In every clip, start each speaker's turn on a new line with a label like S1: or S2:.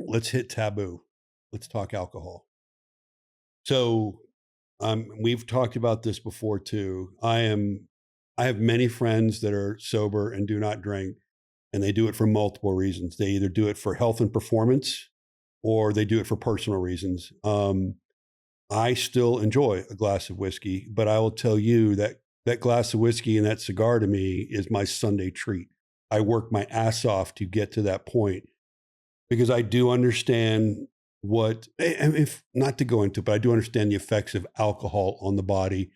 S1: let's hit taboo. Let's talk alcohol. So, we've talked about this before too. I have many friends that are sober and do not drink, and they do it for multiple reasons. They either do it for health and performance, or they do it for personal reasons. I still enjoy a glass of whiskey, but I will tell you that that glass of whiskey and that cigar to me is my Sunday treat. I work my ass off to get to that point because I do understand what, if not to go into, but I do understand the effects of alcohol on the body.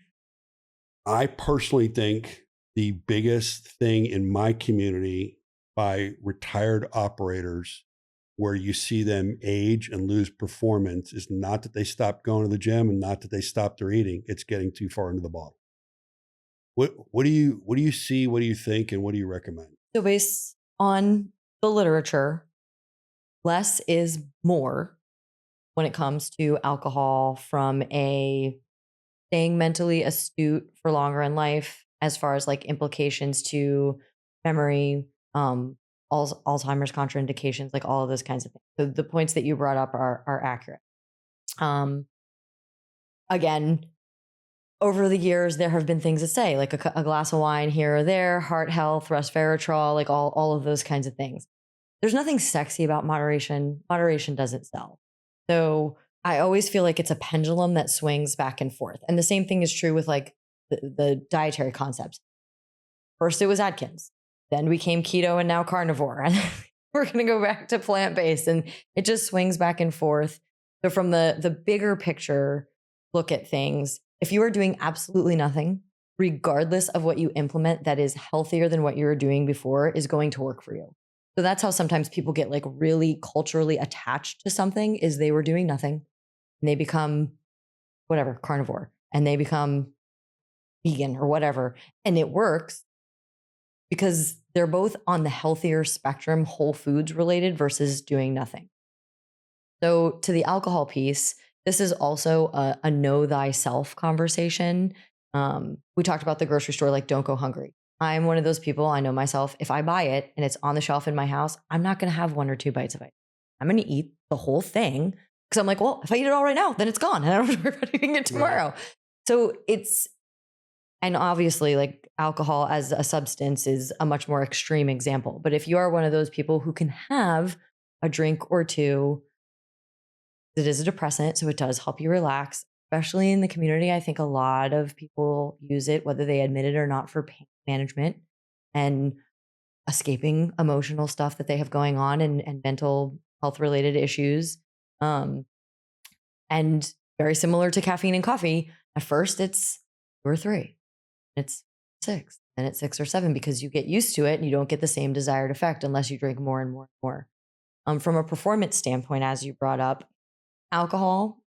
S1: I personally think the biggest thing in my community by retired operators where you see them age and lose performance is not that they stop going to the gym and not that they stop their eating. It's getting too far into the bottle. What do you see? What do you think? And what do you recommend?
S2: So, based on the literature, less is more when it comes to alcohol from a staying mentally astute for longer in life, as far as like implications to memory, Alzheimer's contraindications, like all of those kinds of things. So, the points that you brought up are accurate. Um, Again, over the years, there have been things that say like a glass of wine here or there, heart health, resveratrol, like all of those kinds of things. There's nothing sexy about moderation. Moderation doesn't sell. So I always feel like it's a pendulum that swings back and forth. And the same thing is true with like the dietary concepts. First, it was Atkins. Then we came keto and now carnivore. And we're going to go back to plant-based. And it just swings back and forth. So from the bigger picture, look at things. If you are doing absolutely nothing, regardless of what you implement that is healthier than what you were doing before, is going to work for you. So that's how sometimes people get like really culturally attached to something is they were doing nothing and they become whatever, carnivore, and they become vegan or whatever. And it works because they're both on the healthier spectrum, whole foods related versus doing nothing. So to the alcohol piece, this is also a know thyself conversation. We talked about the grocery store, like don't go hungry. I'm one of those people, I know myself, if I buy it and it's on the shelf in my house, I'm not going to have one or two bites of it. I'm going to eat the whole thing because I'm like, well, if I eat it all right now, then it's gone and I don't have to worry about eating it tomorrow. Right. So and obviously like alcohol as a substance is a much more extreme example. But if you are one of those people who can have a drink or two, it is a depressant, so it does help you relax, especially in the community. I think a lot of people use it, whether they admit it or not, for pain management and escaping emotional stuff that they have going on and mental health related issues. And very similar to caffeine and coffee, at first it's 2 or 3, it's 6, and it's 6 or 7 because you get used to it and you don't get the same desired effect unless you drink more and more and more. From a performance standpoint, as you brought up, alcohol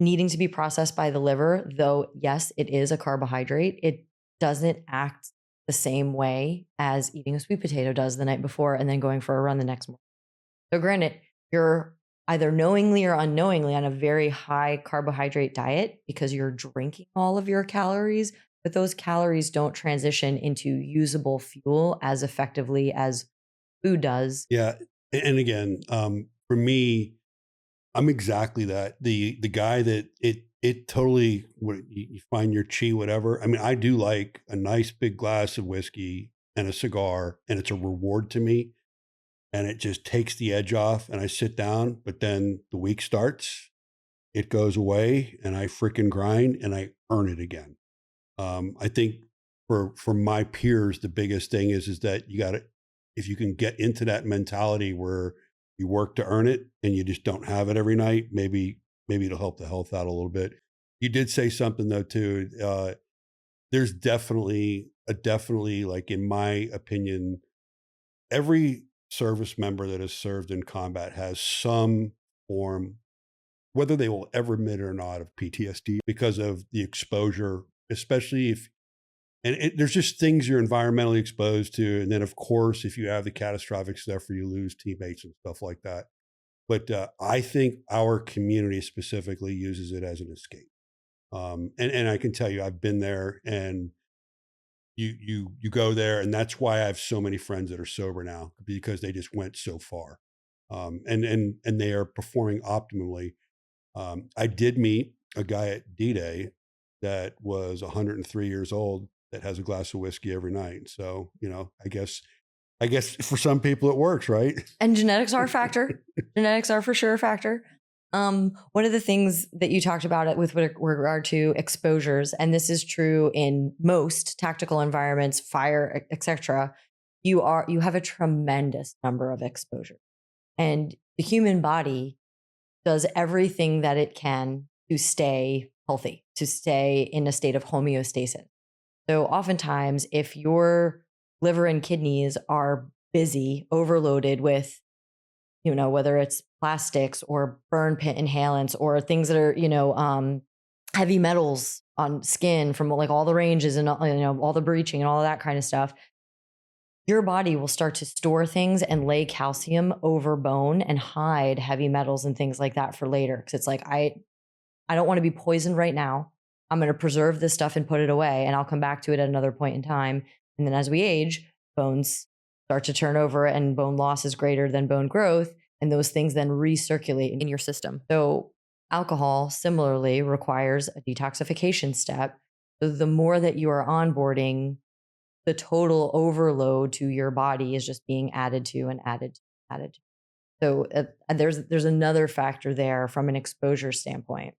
S2: needing to be processed by the liver, though, yes, it is a carbohydrate, it doesn't act the same way as eating a sweet potato does the night before and then going for a run the next morning. So granted, you're either knowingly or unknowingly on a very high carbohydrate diet because you're drinking all of your calories, but those calories don't transition into usable fuel as effectively as food does.
S1: Yeah. And again, for me, I'm exactly that. The guy that it totally, you find your chi, whatever. I mean, I do like a nice big glass of whiskey and a cigar, and it's a reward to me. And it just takes the edge off, and I sit down. But then the week starts, it goes away, and I freaking grind, and I earn it again. I think for my peers, the biggest thing is that you got to, if you can get into that mentality where you work to earn it and you just don't have it every night, maybe it'll help the health out a little bit. You did say something though too. There's definitely like, in my opinion, every service member that has served in combat has some form, whether they will ever admit it or not, of PTSD because of the exposure, especially if, there's just things you're environmentally exposed to. And then of course, if you have the catastrophic stuff where you lose teammates and stuff like that. But I think our community specifically uses it as an escape. And I can tell you, I've been there, and you go there, and that's why I have so many friends that are sober now, because they just went so far. and they are performing optimally. I did meet a guy at D-Day that was 103 years old that has a glass of whiskey every night. So, I guess for some people it works, right?
S2: And genetics are a factor. Genetics are for sure a factor. One of the things that you talked about it with regard to exposures, and this is true in most tactical environments, fire, etc. You have a tremendous number of exposures, and the human body does everything that it can to stay healthy, to stay in a state of homeostasis. So oftentimes, if your liver and kidneys are busy, overloaded with, whether it's plastics or burn pit inhalants or things that are, heavy metals on skin from like all the ranges and, all the breaching and all of that kind of stuff, your body will start to store things and lay calcium over bone and hide heavy metals and things like that for later. Cause it's like, I don't want to be poisoned right now. I'm going to preserve this stuff and put it away, and I'll come back to it at another point in time. And then as we age, bones start to turn over and bone loss is greater than bone growth. And those things then recirculate in your system. So alcohol similarly requires a detoxification step. So the more that you are onboarding, the total overload to your body is just being added to and added to, added to. So there's another factor there from an exposure standpoint.